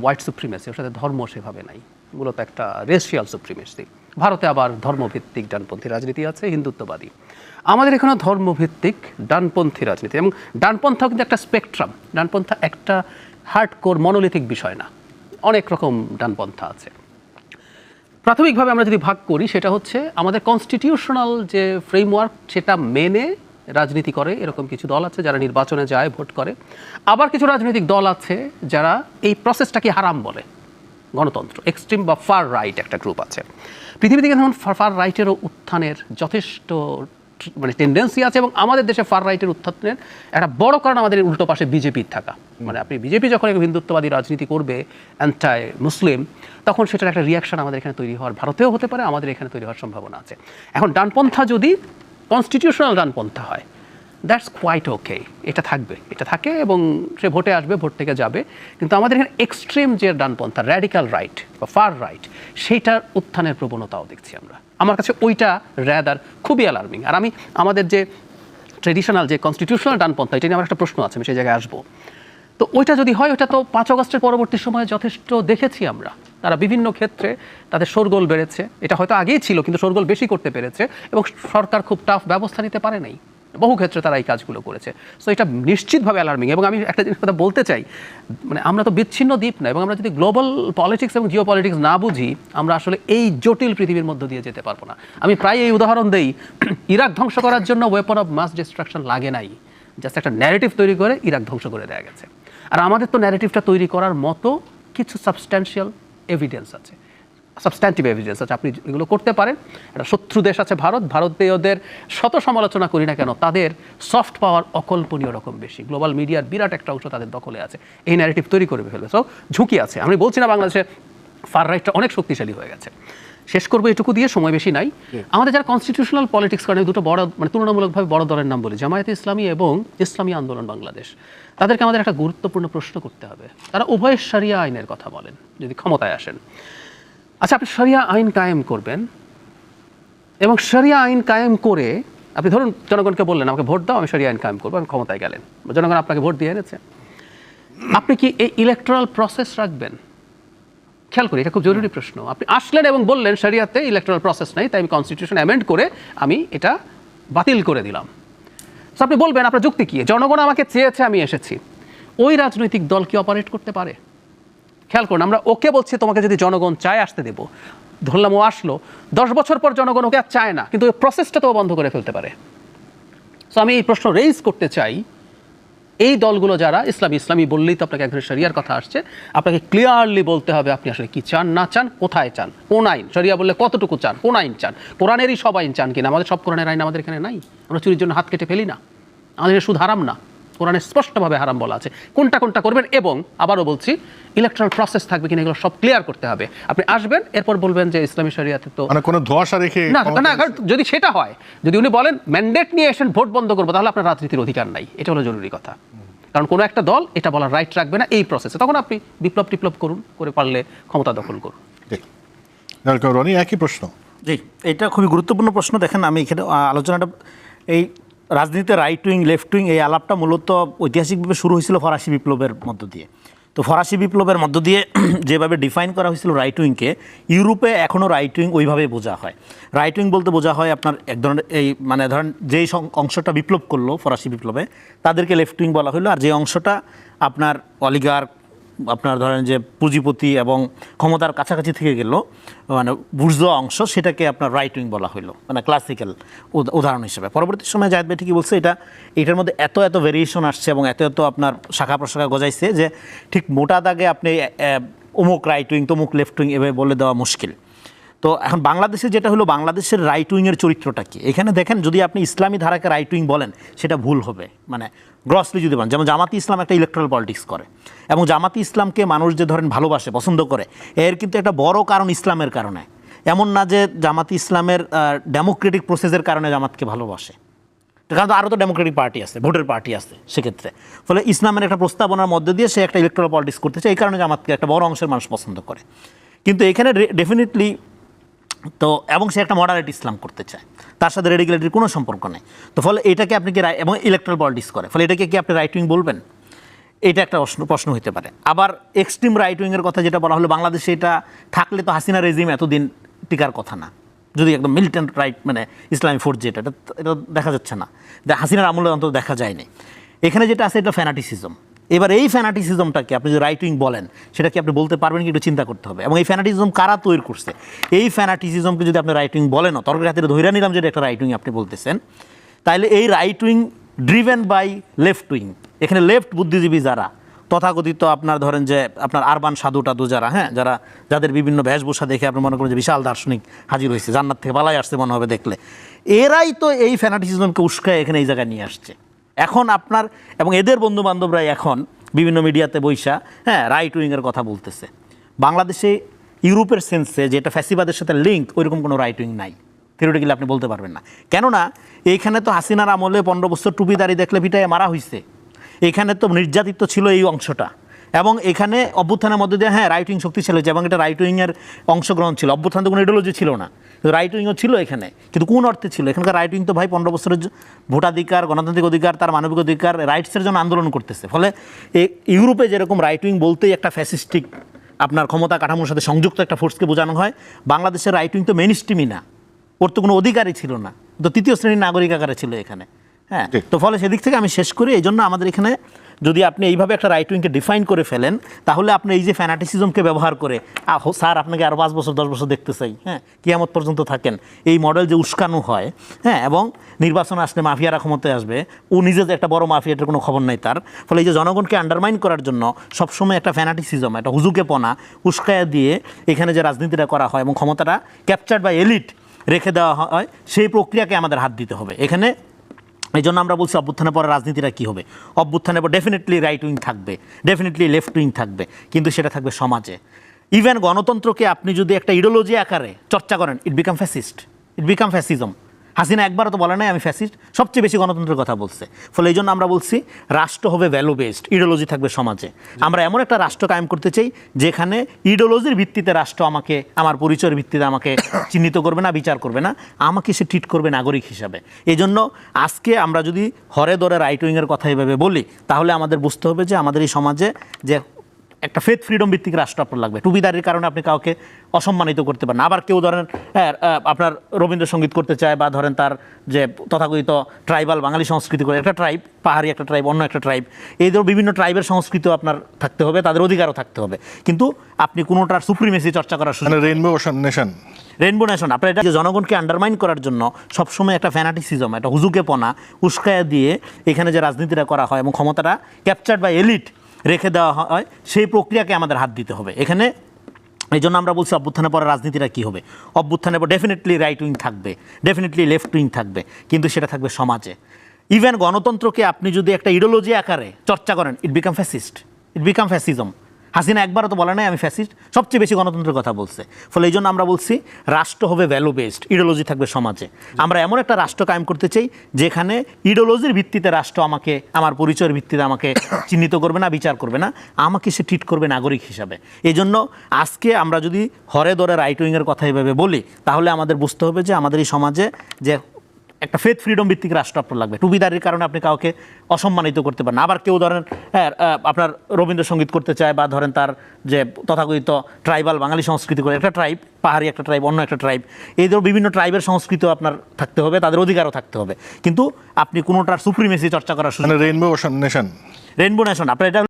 White supremacy, ওর সাথে ধর্ম সেভাবে নাই, মূলত একটা রেশিয়াল সুপ্রিমেসি। ভারতে আবার ধর্মভিত্তিক ডানপন্থী রাজনীতি আছে, হিন্দুত্ববাদী। আমাদের এখানে ধর্মভিত্তিক ডানপন্থী রাজনীতি, এবং ডানপন্থা কিন্তু একটা স্পেকট্রাম। ডানপন্থা একটা হার্ডকোর মনোলিথিক বিষয় না, অনেক রকম ডানপন্থা আছে। প্রাথমিকভাবে আমরা যদি ভাগ করি, সেটা হচ্ছে আমাদের কনস্টিটিউশনাল যে ফ্রেমওয়ার্ক সেটা মেনে রাজনীতি করে এরকম কিছু দল আছে যারা নির্বাচনে যায়, ভোট করে। আবার কিছু রাজনৈতিক দল আছে যারা এই প্রসেসটাকে হারাম বলে, গণতন্ত্র। এক্সট্রিম বা ফার রাইট একটা গ্রুপ আছে পৃথিবী থেকে। এখন ফার রাইটেরও উত্থানের যথেষ্ট মানে টেন্ডেন্সি আছে, এবং আমাদের দেশে ফার রাইটের উত্থানের একটা বড় কারণ আমাদের উল্টো পাশে বিজেপির থাকা। মানে আপনি বিজেপি যখন হিন্দুত্ববাদী রাজনীতি করবে, অ্যান্টাই মুসলিম, তখন সেটার একটা রিয়াকশন আমাদের এখানে তৈরি হওয়ার, ভারতেও হতে পারে, আমাদের এখানে তৈরি হওয়ার সম্ভাবনা আছে। এখন ডানপন্থা যদি কনস্টিটিউশনাল ডানপন্থা হয়, দ্যাটস কোয়াইট ওকে, এটা থাকবে, এটা থাকে, এবং সে ভোটে আসবে, ভোট থেকে যাবে। কিন্তু আমাদের এখানে এক্সট্রিম যে ডানপন্থা, র্যাডিক্যাল রাইট বা ফার রাইট, সেইটার উত্থানের প্রবণতাও দেখছি আমরা। আমার কাছে ওইটা র্যাদার খুবই অ্যালার্মিং। আর আমি আমাদের যে ট্রেডিশনাল যে কনস্টিটিউশনাল ডানপন্থা, এটা নিয়ে আমার একটা প্রশ্ন আছে, আমি সেই জায়গায় আসবো। তো ওইটা যদি হয়, ওইটা তো 5 আগস্টের পরবর্তী সময়ে যথেষ্ট দেখেছি আমরা। তারা বিভিন্ন ক্ষেত্রে তাদের শোরগোল বেড়েছে, এটা হয়তো আগেই ছিল, কিন্তু শোরগোল বেশি করতে পেরেছে, এবং সরকার খুব টাফ ব্যবস্থা নিতে পারে নাই। বহু ক্ষেত্রে তারা এই কাজগুলো করেছে। সো এটা নিশ্চিতভাবে অ্যালার্মিং। এবং আমি একটা জিনিস কথা বলতে চাই, মানে আমরা তো বিচ্ছিন্ন দ্বীপ না, এবং আমরা যদি গ্লোবাল পলিটিক্স এবং জিও পলিটিক্স না বুঝি, আমরা আসলে এই জটিল পৃথিবীর মধ্য দিয়ে যেতে পারবো না। আমি প্রায় এই উদাহরণ দেই, ইরাক ধ্বংস করার জন্য ওয়েপন অফ মাস ডিস্ট্রাকশন লাগে নাই, জাস্ট একটা ন্যারেটিভ তৈরি করে ইরাক ধ্বংস করে দেওয়া গেছে। আর আমাদের তো ন্যারেটিভটা তৈরি করার মতো কিছু সাবস্ট্যান্সিয়াল এভিডেন্স আছে, সাবস্ট্যান্টিভ এভিডেন্স আছে, আপনি এগুলো করতে পারেন। একটা শত্রু দেশ আছে ভারত, ভারতীয়দের শত সমালোচনা করি না কেন, তাদের সফট পাওয়ার অকল্পনীয় রকম বেশি। গ্লোবাল মিডিয়ার বিরাট একটা অংশ তাদের দখলে আছে, এই ন্যারেটিভ তৈরি করে ফেলবে। সো ঝুঁকি আছে। আমি বলছি না বাংলাদেশে ফার রাইটটা অনেক শক্তিশালী হয়ে গেছে। শেষ করবো এটুকু দিয়ে, সময় বেশি নাই। আমাদের যারা কনস্টিটিউশনাল পলিটিক্স করেন, দুটো বড় মানে তুলনামূলকভাবে বড় দলের নাম বলি, জামায়াতে ইসলামী এবং ইসলামী আন্দোলন বাংলাদেশ, তাদেরকে আমাদের একটা গুরুত্বপূর্ণ প্রশ্ন করতে হবে। তারা উভয় শরিয়া আইনের কথা বলেন যদি ক্ষমতায় আসেন। আচ্ছা, আপনি শরিয়া আইন কায়েম করবেন, এবং শরিয়া আইন কায়েম করে আপনি ধরুন জনগণকে বললেন আমাকে ভোট দাও, আমি শরিয়া আইন কায়েম করবো, আমি ক্ষমতায় গেলেন, জনগণ আপনাকে ভোট দিয়ে এনেছে। আপনি কি এই ইলেকট্রাল প্রসেস রাখবেন? খেয়াল করি, এটা খুব জরুরি প্রশ্ন। আপনি আসলেন এবং বললেন শরিয়াতে ইলেকট্রাল প্রসেস নাই, তাই আমি কনস্টিটিউশন অ্যামেন্ড করে আমি এটা বাতিল করে দিলাম। তো আপনি বলবেন আপনার যুক্তি কি? জনগণ আমাকে চেয়েছে, আমি এসেছি। ওই রাজনৈতিক দল কি অপারেট করতে পারে? খেয়াল করুন, আমরা ওকে বলছি তোমাকে যদি জনগণ চায় আসতে দেব, ধরলাম ও আসলো, 10 বছর পর জনগণ ওকে আর চায় না, কিন্তু ওই প্রসেসটা তো বন্ধ করে ফেলতে পারে। সো আমি এই প্রশ্ন রেইজ করতে চাই, এই দলগুলো যারা ইসলামী বললেই তো আপনাকে একজনের শরিয়ার কথা আসছে, আপনাকে ক্লিয়ারলি বলতে হবে আপনি আসলে কি চান, না চান, কোথায় চান, কোন আইন। শরিয়া বললে কতটুকু চান, কোন আইন চান, কোরআনেরই সব আইন চান কিনা। আমাদের সব কোরআনের আইন আমাদের এখানে নাই, আমরা চুরির জন্য হাত কেটে ফেলি না, আমাদের সুদ হারাম না, কোরআনে স্পষ্টভাবে হারাম বলা আছে কোনটা কোনটা করবেন। এবং আবারও বলছি, ইলেকট্রাল প্রসেস থাকবে কিনা এগুলো সব ক্লিয়ার করতে হবে। আপনি আসবেন, এরপর বলবেন যে ইসলামী শরিয়াতে তো মানে কোনো ধোঁয়াশা রেখে না, যদি সেটা হয়, যদি উনি বলেন ম্যান্ডেট নিয়ে এসেন ভোট বন্ধ করবো, তাহলে আপনার রাজনীতির অধিকার নাই। এটা হলো জরুরি কথা। কারণ কোনো একটা দল এটা বলার রাইট রাখবে না এই প্রসেসে, তখন আপনি বিপ্লব করুন, করে পারলে ক্ষমতা দখল করুন। রনি, একই প্রশ্ন। জি, এটা খুবই গুরুত্বপূর্ণ প্রশ্ন। দেখেন, আমি এখানে আলোচনাটা, এই রাজনীতিতে রাইট উইং লেফট উইং, এই আলাপটা মূলত ঐতিহাসিকভাবে শুরু হয়েছিল ফরাসি বিপ্লবের মধ্য দিয়ে। তো ফরাসি বিপ্লবের মধ্য দিয়ে যেভাবে ডিফাইন করা হয়েছিল রাইট উইংকে, ইউরোপে এখনও রাইট উইং ওইভাবে বোঝা হয়। রাইট উইং বলতে বোঝা হয় আপনার এক ধরনের এই মানে ধরেন যেই অংশটা বিপ্লব করলো ফরাসি বিপ্লবে, তাদেরকে লেফট উইং বলা হলো। আর যে অংশটা আপনার অলিগার, আপনার ধরেন যে পুঁজিপতি এবং ক্ষমতার কাছাকাছি থেকে গেল, মানে বুর্জোয়া অংশ, সেটাকে আপনার রাইট উইং বলা হলো, মানে ক্লাসিক্যাল উদাহরণ হিসেবে। পরবর্তী সময় জায়েদ ভাই ঠিকই বলছে, এটার মধ্যে এত ভেরিয়েশন আসছে এবং এত আপনার শাখা প্রশাখা গজাইছে যে ঠিক মোটা দাগে আপনি অমুক রাইট উইং তমুক লেফট উইং এভাবে বলে দেওয়া মুশকিল। তো এখন বাংলাদেশে যেটা হলো, বাংলাদেশের রাইট উইংয়ের চরিত্রটা কি? এখানে দেখেন, যদি আপনি ইসলামী ধারাকে রাইট উইং বলেন সেটা ভুল হবে, মানে গ্রসলি যদি বলেন। যেমন জামাতি ইসলাম একটা ইলেকট্রাল পলিটিক্স করে, এবং জামাতি ইসলামকে মানুষ যে ধরেন ভালোবাসে, পছন্দ করে, এর কিন্তু একটা বড় কারণ ইসলামের কারণে। এমন না যে জামাতি ইসলামের ডেমোক্রেটিক প্রসেসের কারণে জামাতকে ভালোবাসে, কারণ আরও তো ডেমোক্রেটিক পার্টি আছে, ভোটের পার্টি আছে সেক্ষেত্রে। ফলে ইসলামের একটা প্রস্তাবনার মধ্যে দিয়ে সে একটা ইলেকট্রাল পলিটিক্স করতে চায়, এই কারণে জামাতকে একটা বড় অংশের মানুষ পছন্দ করে। কিন্তু এখানে ডেফিনেটলি তো, এবং সে একটা মডারেট ইসলাম করতে চায়, তার সাথে রেডিক্যালিটির কোনো সম্পর্ক নেই। তো ফলে এটাকে আপনি কি, এবং ইলেকট্রাল পলিটিক্স করে, ফলে এটাকে কি আপনি রাইট উইং বলবেন? এটা একটা প্রশ্ন হতে পারে। আবার এক্সট্রিম রাইট উইংয়ের কথা যেটা বলা হলো, বাংলাদেশে এটা থাকলে তো হাসিনা রেজিম এতদিন টিকার কথা না, যদি একদম মিলিটেন্ট রাইট মানে ইসলামী ফোর্স যেটা এটা দেখা যাচ্ছে না, হাসিনার আমলে অন্তত দেখা যায়নি। এখানে যেটা আছে এটা ফ্যানাটিসিজম। এবার এই ফ্যানাটিসিজমটাকে আপনি যদি রাইট উইং বলেন, সেটা কি আপনি বলতে পারবেন কি, একটু চিন্তা করতে হবে। এবং এই ফ্যানাটিসিজম কারা তৈরি করছে, এই ফ্যানাটিসিজমকে যদি আপনি রাইট উইং বলেন, তর্কের হাতে ধরে নিলাম যেটা একটা রাইট উইং আপনি বলতেছেন, তাহলে এই right wing driven by left wing, এখানে লেফট বুদ্ধিজীবী যারা তথাকথিত আপনার ধরেন যে আপনার আরবান সাধু টাধু যারা, হ্যাঁ, যাদের বিভিন্ন বেশভূষা দেখে আপনি মনে করেন যে বিশাল দার্শনিক হাজির হয়েছে, জান্নাত থেকে পালাই আসছে মনে হবে দেখলে, এরাই তো এই ফ্যানাটিসিজমকে উস্কায় এখানে এই জায়গায় নিয়ে আসছে। এখন আপনার এবং এদের বন্ধু বান্ধবরাই এখন বিভিন্ন মিডিয়াতে বৈশা, হ্যাঁ, রাইট উইংয়ের কথা বলতেছে। বাংলাদেশে ইউরোপের সেন্সে যেটা ফ্যাসিবাদের সাথে লিঙ্ক, ওইরকম কোনো রাইট উইং নাই, থিওরিটিক্যালি আপনি বলতে পারবেন না। কেননা এইখানে তো হাসিনার আমলে 15 বছর টুপিদারি দেখলে পিটায় মারা হয়েছে, এখানে তো নির্যাতিত ছিল এই অংশটা, এবং এখানে অভ্যুত্থানের মধ্যে দিয়ে হ্যাঁ রাইট উইং শক্তিশালী হয়েছে, এবং এটা রাইট উইংয়ের অংশগ্রহণ ছিল। অভ্যুত্থান তো কোনো ইডিওলজি ছিল না, রাইট উইংও ছিল এখানে, কিন্তু কোন অর্থে ছিল? এখানকার রাইট উইং তো ভাই 15 বছরের ভোটাধিকার, গণতান্ত্রিক অধিকার, তার মানবিক অধিকার, রাইটসের জন্য আন্দোলন করতেছে। ফলে ইউরোপে যেরকম রাইট উইং বলতেই একটা ফ্যাসিস্টিক আপনার ক্ষমতা কাঠামোর সাথে সংযুক্ত একটা ফোর্সকে বোঝানো হয়, বাংলাদেশের রাইট উইং তো মেইন স্ট্রিমই না, ওর তো কোনো অধিকারই ছিল না, তো তৃতীয় শ্রেণীর নাগরিক আকারে ছিল এখানে, হ্যাঁ। তো ফলে সেদিক থেকে আমি শেষ করি, এই জন্য আমাদের এখানে যদি আপনি এইভাবে একটা রাইট উইংকে ডিফাইন করে ফেলেন, তাহলে আপনি এই যে ফ্যানাটিসিজমকে ব্যবহার করে স্যার আপনাকে আরও 5 বছর 10 বছর দেখতে চাই, হ্যাঁ, কিয়ামত পর্যন্ত থাকেন, এই মডেল যে উস্কানো হয়, হ্যাঁ, এবং নির্বাচন আসলে মাফিয়ারা ক্ষমতায় আসবে, ও নিজে যে একটা বড় মাফিয়াটার কোনো খবর নাই তার। ফলে এই যে জনগণকে আন্ডারমাইন করার জন্য সবসময় একটা ফ্যানাটিসিজম, একটা হুজুকেপনা উস্কায়া দিয়ে এখানে যে রাজনীতিটা করা হয় এবং ক্ষমতাটা ক্যাপচার্ড বাই এলিট রেখে দেওয়া হয়, সেই প্রক্রিয়াকে আমাদের হাত দিতে হবে এখানে। এই জন্য আমরা বলছি অভ্যুত্থানের পরে রাজনীতিটা কী হবে, অভ্যুত্থানের পর ডেফিনেটলি রাইট উইং থাকবে, ডেফিনেটলি লেফট উইং থাকবে, কিন্তু সেটা থাকবে সমাজে। ইভেন গণতন্ত্রকে আপনি যদি একটা ইডিওলজি আকারে চর্চা করেন, ইট বিকাম ফ্যাসিস্ট, ইট বিকাম ফ্যাসিজম। হাসিনা একবারও তো বলে নাই আমি ফ্যাসিস্ট, সবচেয়ে বেশি গণতন্ত্রের কথা বলছে। ফলে এই জন্য আমরা বলছি রাষ্ট্র হবে ভ্যালু বেসড, ইডিওলজি থাকবে সমাজে। আমরা এমন একটা রাষ্ট্র কায়েম করতে চাই যেখানে ইডিওলজির ভিত্তিতে রাষ্ট্র আমাকে, আমার পরিচয়ের ভিত্তিতে আমাকে চিহ্নিত করবে না, বিচার করবে না, আমাকে সে ট্রিট করবে নাগরিক হিসাবে। এই জন্য আজকে আমরা যদি হরে ধরে রাইট উইংয়ের কথা এভাবে বলি, তাহলে আমাদের বুঝতে হবে যে আমাদের এই সমাজে যে একটা ফেথ ফ্রিডম ভিত্তিক রাষ্ট্র আপনার লাগবে। টুপিদারির কারণে আপনি কাউকে অসম্মানিত করতে পারেন। আবার কেউ ধরেন আপনার রবীন্দ্রসঙ্গীত করতে চায়, বা ধরেন তার যে তথাকথিত ট্রাইবাল বাঙালি সংস্কৃতি করে একটা ট্রাইব, পাহাড়ি একটা ট্রাইব, অন্য একটা ট্রাইব, এই ধরো বিভিন্ন ট্রাইবের সংস্কৃতিও আপনার থাকতে হবে, তাদের অধিকারও থাকতে হবে, কিন্তু আপনি কোনোটার সুপ্রিমেসি চর্চা করার সুযোগ, রেইনবো নেশন, রেইনবো নেশন, আপনার এটা যে জনগণকে আন্ডারমাইন করার জন্য সবসময় একটা ফ্যানাটিসিজম, একটা হুজুকেপনা উস্কায়া দিয়ে এখানে যে রাজনীতিটা করা হয় এবং ক্ষমতাটা ক্যাপচার্ড বাই এলিট রেখে দেওয়া হয়, সেই প্রক্রিয়াকে আমাদের হাত দিতে হবে এখানে। এই জন্য আমরা বলছি অভ্যুত্থানের পরে রাজনীতিটা কী হবে, অভ্যুত্থানের পর ডেফিনেটলি রাইট উইং থাকবে, ডেফিনেটলি লেফট উইং থাকবে, কিন্তু সেটা থাকবে সমাজে। ইভেন গণতন্ত্রকে আপনি যদি একটা ইডিওলজি আকারে চর্চা করেন, ইট বিকাম ফ্যাসিস্ট, ইট বিকাম ফ্যাসিজম। হাসিনা একবারও তো বলে নাই আমি ফ্যাসিস্ট, সবচেয়ে বেশি গণতন্ত্রের কথা বলছে। ফলে এই জন্য আমরা বলছি রাষ্ট্র হবে ভ্যালু বেসড, ইডিওলজি থাকবে সমাজে। আমরা এমন একটা রাষ্ট্র কায়েম করতে চাই যেখানে ইডিওলজির ভিত্তিতে রাষ্ট্র আমাকে, আমার পরিচয়ের ভিত্তিতে আমাকে চিহ্নিত করবে না, বিচার করবে না, আমাকে সে ট্রিট করবে নাগরিক হিসাবে। এই জন্য আজকে আমরা যদি হরে ধরে রাইট উইংয়ের কথা এভাবে বলি, তাহলে আমাদের বুঝতে হবে যে আমাদের এই সমাজে যে একটা ফেথ ফ্রিডম ভিত্তিক রাষ্ট্র আপনার লাগবে। টুপিদারির কারণে আপনি কাউকে অসম্মানিত করতে পারেন। আবার কেউ ধরেন আপনার রবীন্দ্রসঙ্গীত করতে চায়, বা ধরেন তার যে তথাকথিত ট্রাইবাল বাঙালি সংস্কৃতি করে একটা ট্রাইব, পাহাড়ি একটা ট্রাইব, অন্য একটা ট্রাইব, এই ধরো বিভিন্ন ট্রাইবের সংস্কৃতিও আপনার থাকতে হবে, তাদের অধিকারও থাকতে হবে, কিন্তু আপনি কোনোটার সুপ্রিমেসি চর্চা করার সুযোগ, রেইনবো নেশন, রেইনবো নেশন, আপনার এটা